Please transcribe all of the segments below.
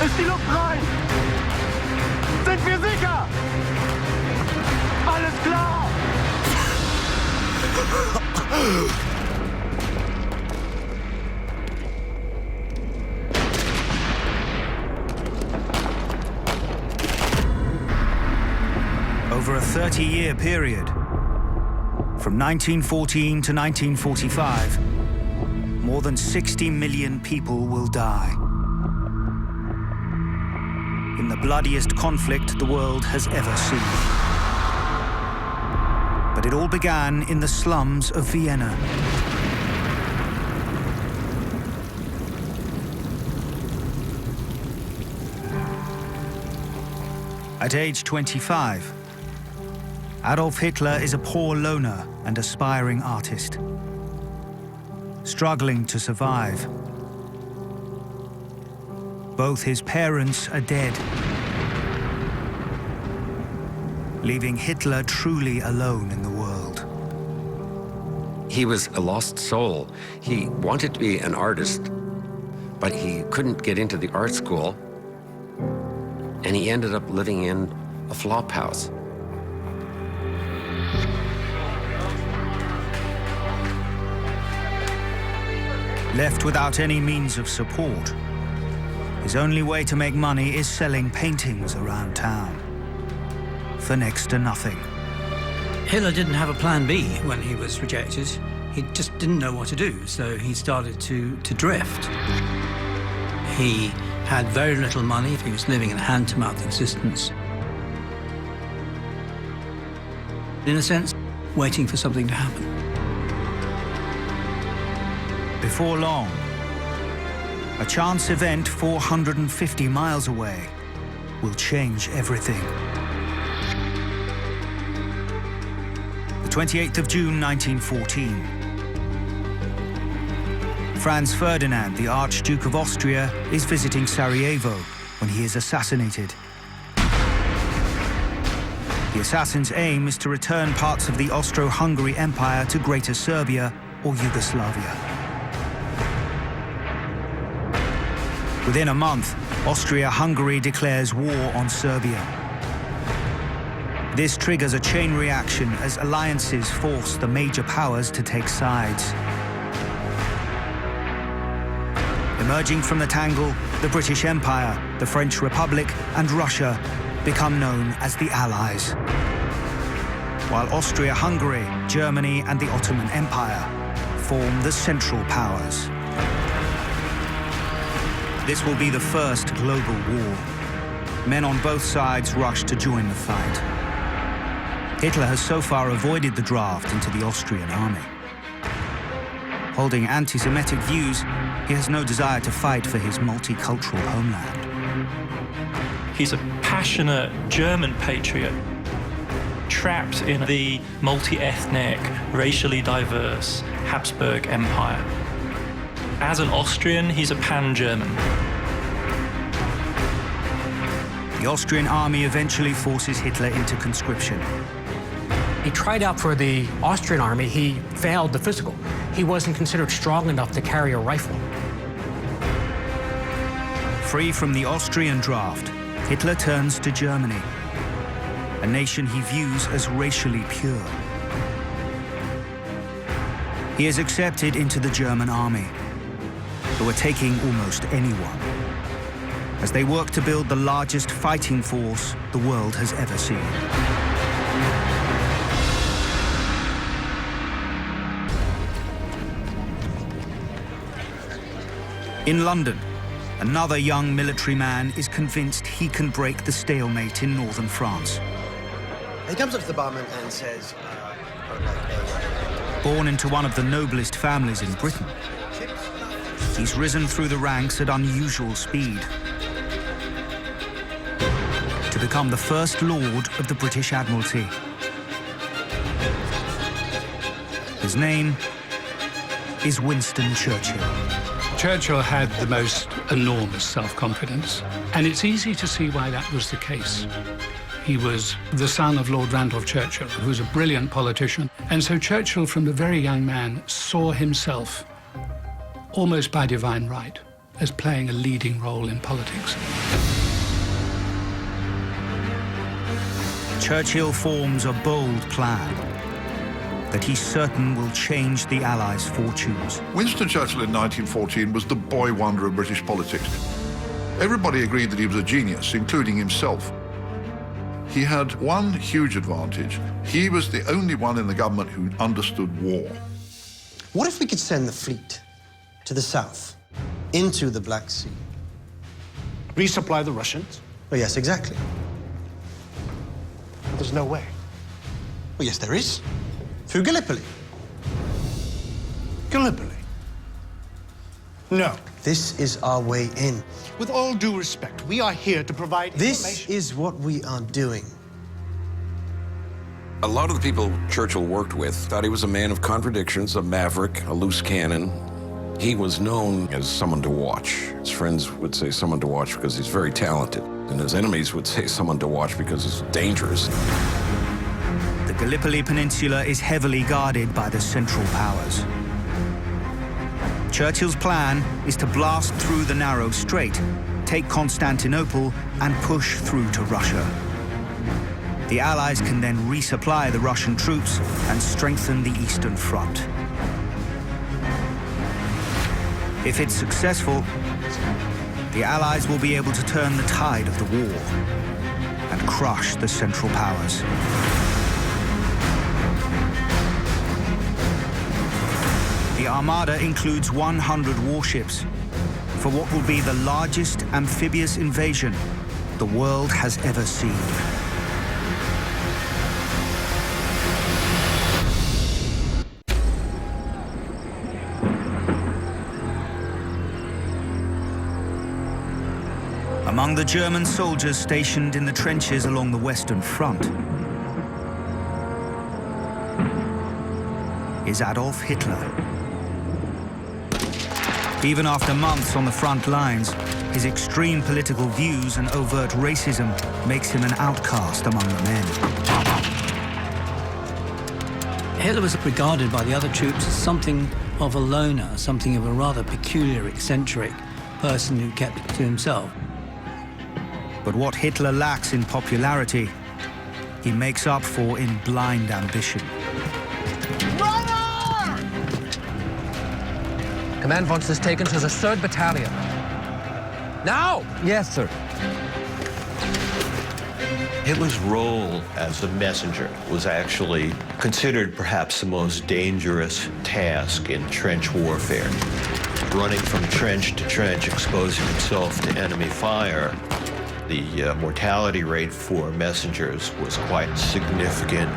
Ist die Luft rein? Sind wir sicher? Alles klar! Over a 30-year period, from 1914 to 1945, more than 60 million people will die. In the bloodiest conflict the world has ever seen. But it all began in the slums of Vienna. At age 25, Adolf Hitler is a poor loner and aspiring artist, struggling to survive. Both his parents are dead, leaving Hitler truly alone in the world. He was a lost soul. He wanted to be an artist, but he couldn't get into the art school, and he ended up living in a flop house. Left without any means of support, his only way to make money is selling paintings around town for next to nothing. Hitler didn't have a plan B when he was rejected. He just didn't know what to do, so he started to drift. He had very little money. He was living in a hand-to-mouth existence. In a sense, waiting for something to happen. Before long, a chance event 450 miles away will change everything. The 28th of June, 1914. Franz Ferdinand, the Archduke of Austria, is visiting Sarajevo when he is assassinated. The assassin's aim is to return parts of the Austro-Hungary Empire to Greater Serbia or Yugoslavia. Within a month, Austria-Hungary declares war on Serbia. This triggers a chain reaction as alliances force the major powers to take sides. Emerging from the tangle, the British Empire, the French Republic, and Russia become known as the Allies, while Austria-Hungary, Germany, and the Ottoman Empire form the Central Powers. This will be the first global war. Men on both sides rush to join the fight. Hitler has so far avoided the draft into the Austrian army. Holding anti-Semitic views, he has no desire to fight for his multicultural homeland. He's a passionate German patriot, trapped in the multi-ethnic, racially diverse Habsburg Empire. As an Austrian, he's a pan-German. The Austrian army eventually forces Hitler into conscription. He tried out for the Austrian army. He failed the physical. He wasn't considered strong enough to carry a rifle. Free from the Austrian draft, Hitler turns to Germany, a nation he views as racially pure. He is accepted into the German army, who are taking almost anyone, as they work to build the largest fighting force the world has ever seen. In London, another young military man is convinced he can break the stalemate in northern France. He comes up to the barman and says, Born into one of the noblest families in Britain, he's risen through the ranks at unusual speed to become the First Lord of the British Admiralty. His name is Winston Churchill. Churchill had the most enormous self-confidence, and it's easy to see why that was the case. He was the son of Lord Randolph Churchill, who was a brilliant politician. And so Churchill, from a very young man, saw himself, almost by divine right, as playing a leading role in politics. Churchill forms a bold plan that he's certain will change the Allies' fortunes. Winston Churchill in 1914 was the boy wonder of British politics. Everybody agreed that he was a genius, including himself. He had one huge advantage. He was the only one in the government who understood war. What if we could send the fleet to the south, into the Black Sea? Resupply the Russians? Oh, yes, exactly. There's no way. Well, yes, there is. Through Gallipoli. Gallipoli? No. This is our way in. With all due respect, we are here to provide This information. is what we are doing. A lot of the people Churchill worked with thought he was a man of contradictions, a maverick, a loose cannon. He was known as someone to watch. His friends would say someone to watch because he's very talented, and his enemies would say someone to watch because he's dangerous. The Gallipoli Peninsula is heavily guarded by the Central Powers. Churchill's plan is to blast through the narrow strait, take Constantinople, and push through to Russia. The Allies can then resupply the Russian troops and strengthen the Eastern Front. If it's successful, the Allies will be able to turn the tide of the war and crush the Central Powers. The Armada includes 100 warships for what will be the largest amphibious invasion the world has ever seen. Among the German soldiers stationed in the trenches along the Western Front is Adolf Hitler. Even after months on the front lines, his extreme political views and overt racism makes him an outcast among the men. Hitler was regarded by the other troops as something of a loner, something of a rather peculiar, eccentric person who kept it to himself. But what Hitler lacks in popularity, he makes up for in blind ambition. Command wants this taken to the 3rd Battalion. Now! Yes, sir. Hitler's role as a messenger was actually considered perhaps the most dangerous task in trench warfare. Running from trench to trench, exposing himself to enemy fire, the mortality rate for messengers was quite significant.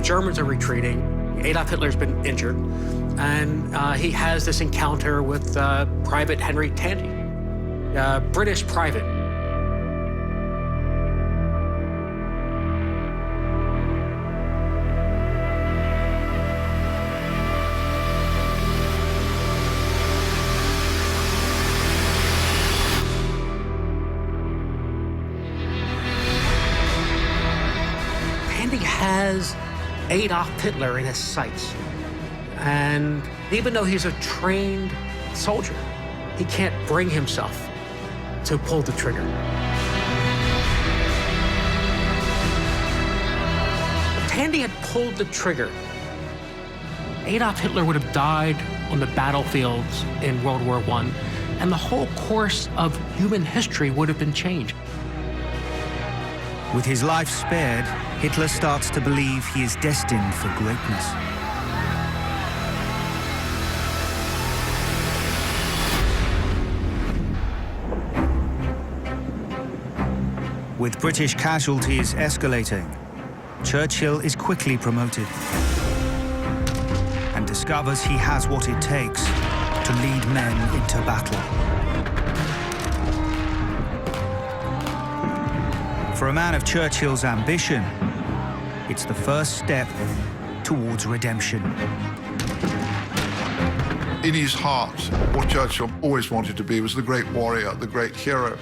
Germans are retreating. Adolf Hitler's been injured. And he has this encounter with Private Henry Tandy, a British private. Tandy has Adolf Hitler in his sights. And even though he's a trained soldier, he can't bring himself to pull the trigger. If Tandy had pulled the trigger, Adolf Hitler would have died on the battlefields in World War I, and the whole course of human history would have been changed. With his life spared, Hitler starts to believe he is destined for greatness. With British casualties escalating, Churchill is quickly promoted and discovers he has what it takes to lead men into battle. For a man of Churchill's ambition, it's the first step towards redemption. In his heart, what Churchill always wanted to be was the great warrior, the great hero.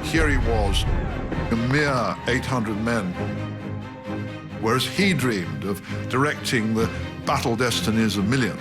Here he was, a mere 800 men, whereas he dreamed of directing the battle destinies of millions.